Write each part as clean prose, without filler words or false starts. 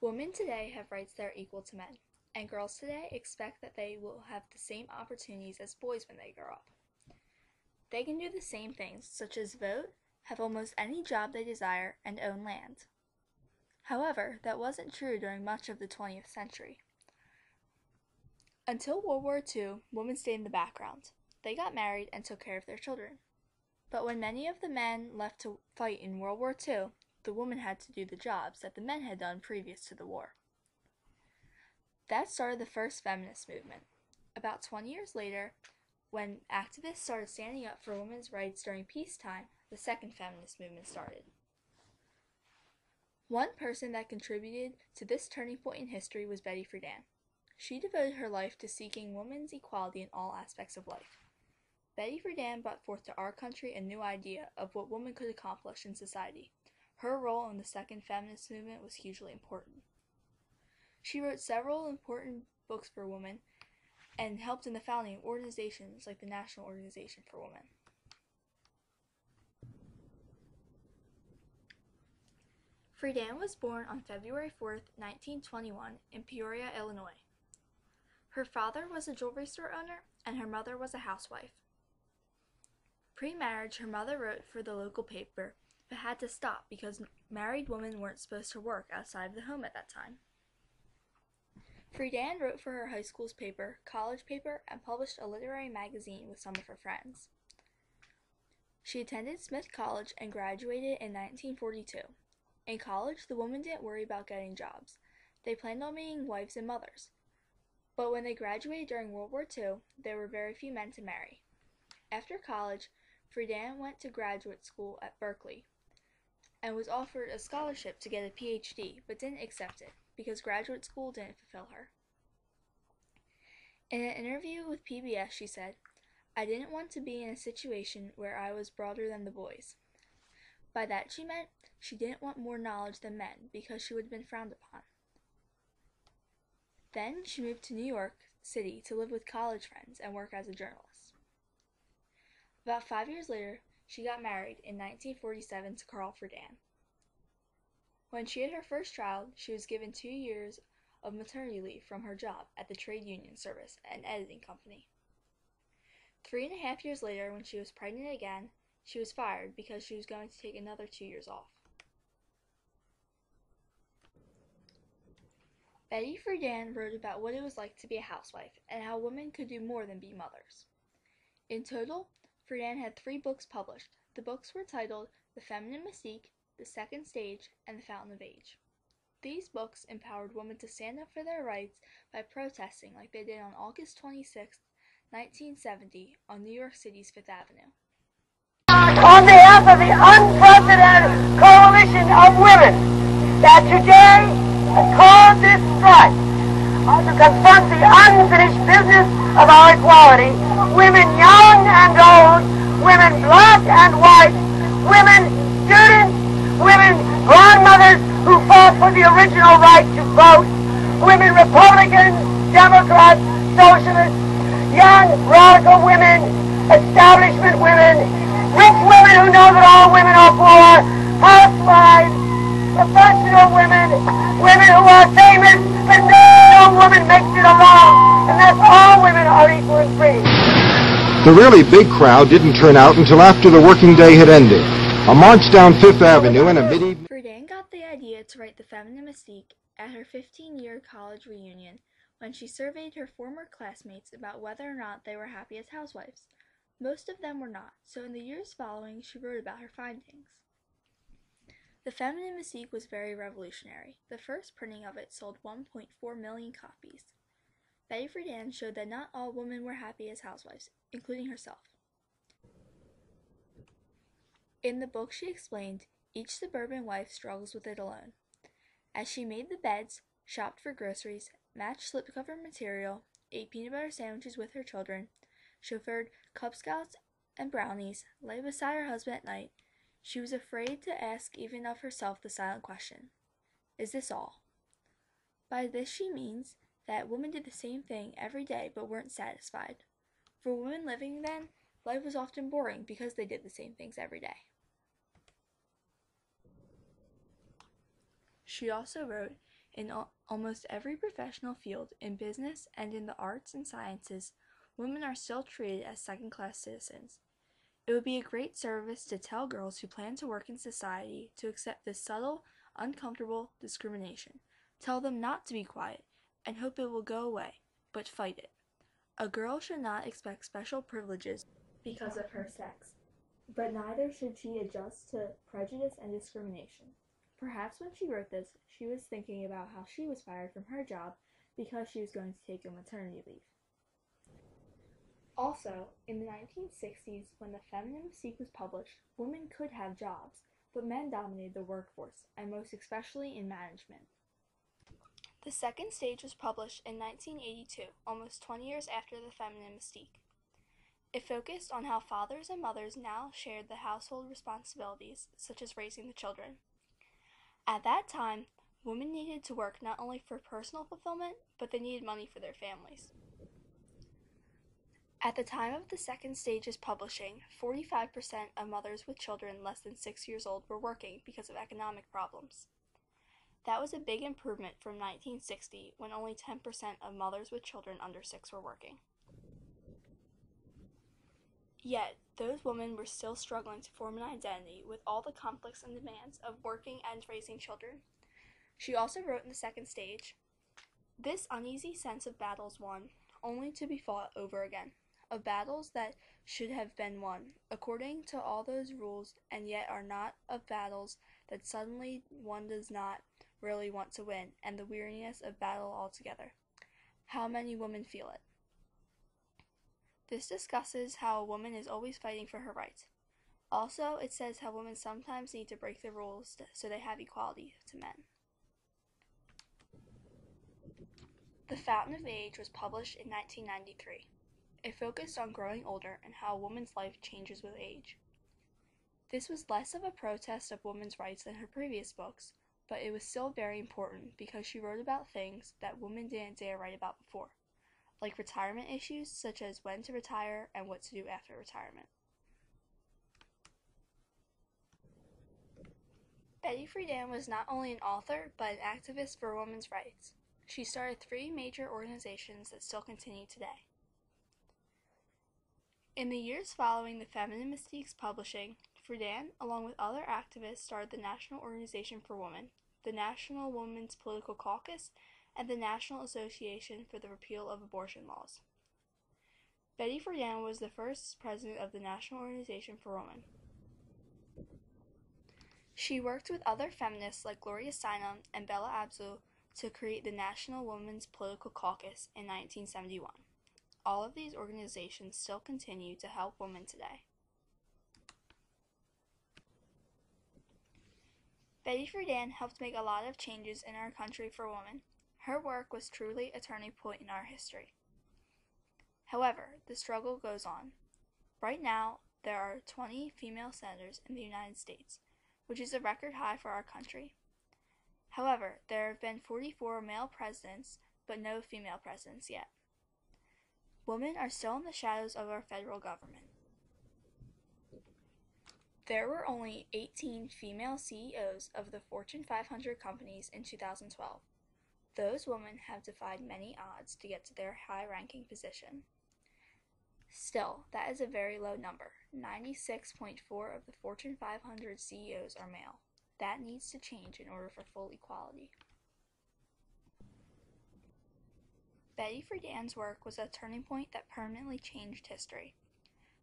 Women today have rights that are equal to men, and girls today expect that they will have the same opportunities as boys when they grow up. They can do the same things, such as vote, have almost any job they desire, and own land. However, that wasn't true during much of the 20th century. Until World War II, women stayed in the background. They got married and took care of their children. But when many of the men left to fight in World War II, the women had to do the jobs that the men had done previous to the war. That started the first feminist movement. About 20 years later, when activists started standing up for women's rights during peacetime, the second feminist movement started. One person that contributed to this turning point in history was Betty Friedan. She devoted her life to seeking women's equality in all aspects of life. Betty Friedan brought forth to our country a new idea of what women could accomplish in society. Her role in the second feminist movement was hugely important. She wrote several important books for women and helped in the founding of organizations like the National Organization for Women. Friedan was born on February 4th, 1921 in Peoria, Illinois. Her father was a jewelry store owner and her mother was a housewife. Pre-marriage, her mother wrote for the local paper, but had to stop because married women weren't supposed to work outside of the home at that time. Friedan wrote for her high school's paper, college paper, and published a literary magazine with some of her friends. She attended Smith College and graduated in 1942. In college, the women didn't worry about getting jobs. They planned on being wives and mothers. But when they graduated during World War II, there were very few men to marry. After college, Friedan went to graduate school at Berkeley and was offered a scholarship to get a PhD, but didn't accept it because graduate school didn't fulfill her. In an interview with PBS, she said, "I didn't want to be in a situation where I was broader than the boys." By that she meant she didn't want more knowledge than men because she would have been frowned upon. Then she moved to New York City to live with college friends and work as a journalist. About 5 years later, she got married in 1947 to Carl Friedan. When she had her first child, she was given 2 years of maternity leave from her job at the Trade Union Service, an editing company. 3.5 years later, when she was pregnant again, she was fired because she was going to take another 2 years off. Betty Friedan wrote about what it was like to be a housewife and how women could do more than be mothers. In total, Friedan had 3 books published. The books were titled The Feminine Mystique, The Second Stage, and The Fountain of Age. These books empowered women to stand up for their rights by protesting like they did on August 26, 1970, on New York City's Fifth Avenue. On behalf of the unprecedented coalition of women that today has called this strike to confront the unfinished business of our equality, women young and old, women black and white, women students, women grandmothers who fought for the original right to vote, women Republicans, Democrats, Socialists, young radical women, establishment women, rich women who know that all women are poor, housewives, professional women, women who are famous, but no woman makes it alone, and thus all women are equal and free. The really big crowd didn't turn out until after the working day had ended. A march down Fifth Avenue and a mid-evening... Friedan got the idea to write The Feminine Mystique at her 15-year college reunion when she surveyed her former classmates about whether or not they were happy as housewives. Most of them were not, so in the years following, she wrote about her findings. The Feminine Mystique was very revolutionary. The first printing of it sold 1.4 million copies. Betty Friedan showed that not all women were happy as housewives, including herself. In the book, she explained, each suburban wife struggles with it alone. As she made the beds, shopped for groceries, matched slipcover material, ate peanut butter sandwiches with her children, chauffeured Cub Scouts and brownies, lay beside her husband at night, she was afraid to ask even of herself the silent question, is this all? By this she means that women did the same thing every day but weren't satisfied. For women living then, life was often boring because they did the same things every day. She also wrote, In almost every professional field, in business and in the arts and sciences, women are still treated as second-class citizens. It would be a great service to tell girls who plan to work in society to accept this subtle, uncomfortable discrimination. Tell them not to be quiet and hope it will go away, but fight it. A girl should not expect special privileges because of her sex, but neither should she adjust to prejudice and discrimination. Perhaps when she wrote this, she was thinking about how she was fired from her job because she was going to take a maternity leave. Also, in the 1960s, when the Feminist was published, women could have jobs, but men dominated the workforce, and most especially in management. The second stage was published in 1982, almost 20 years after the feminine mystique. It focused on how fathers and mothers now shared the household responsibilities, such as raising the children. At that time, women needed to work not only for personal fulfillment, but they needed money for their families. At the time of the second stage's publishing, 45% of mothers with children less than 6 years old were working because of economic problems. That was a big improvement from 1960, when only 10% of mothers with children under 6 were working. Yet, those women were still struggling to form an identity with all the conflicts and demands of working and raising children. She also wrote in the second stage, "This uneasy sense of battles won, only to be fought over again, of battles that should have been won, according to all those rules, and yet are not, of battles that suddenly one does not really want to win, and the weariness of battle altogether. How many women feel it?" This discusses how a woman is always fighting for her rights. Also, it says how women sometimes need to break the rules so they have equality to men. The Fountain of Age was published in 1993. It focused on growing older and how a woman's life changes with age. This was less of a protest of women's rights than her previous books, but it was still very important because she wrote about things that women didn't dare write about before, like retirement issues such as when to retire and what to do after retirement. Betty Friedan was not only an author, but an activist for women's rights. She started 3 major organizations that still continue today. In the years following the Feminine Mystique's publishing, Friedan, along with other activists, started the National Organization for Women, the National Women's Political Caucus, and the National Association for the Repeal of Abortion Laws. Betty Friedan was the first president of the National Organization for Women. She worked with other feminists like Gloria Steinem and Bella Abzug to create the National Women's Political Caucus in 1971. All of these organizations still continue to help women today. Betty Friedan helped make a lot of changes in our country for women. Her work was truly a turning point in our history. However, the struggle goes on. Right now, there are 20 female senators in the United States, which is a record high for our country. However, there have been 44 male presidents, but no female presidents yet. Women are still in the shadows of our federal government. There were only 18 female CEOs of the Fortune 500 companies in 2012. Those women have defied many odds to get to their high-ranking position. Still, that is a very low number. 96.4 of the Fortune 500 CEOs are male. That needs to change in order for full equality. Betty Friedan's work was a turning point that permanently changed history.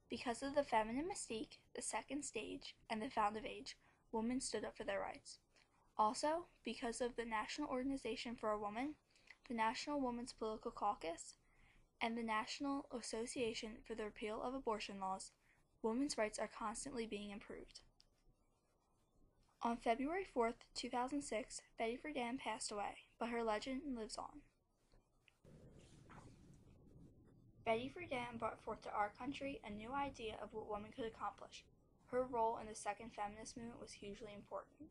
Because of the feminine mystique, the second stage, and the Fountain of Age, women stood up for their rights. Also, because of the National Organization for a Woman, the National Women's Political Caucus, and the National Association for the Repeal of Abortion Laws, women's rights are constantly being improved. On February 4th, 2006, Betty Friedan passed away, but her legend lives on. Betty Friedan brought forth to our country a new idea of what women could accomplish. Her role in the second feminist movement was hugely important.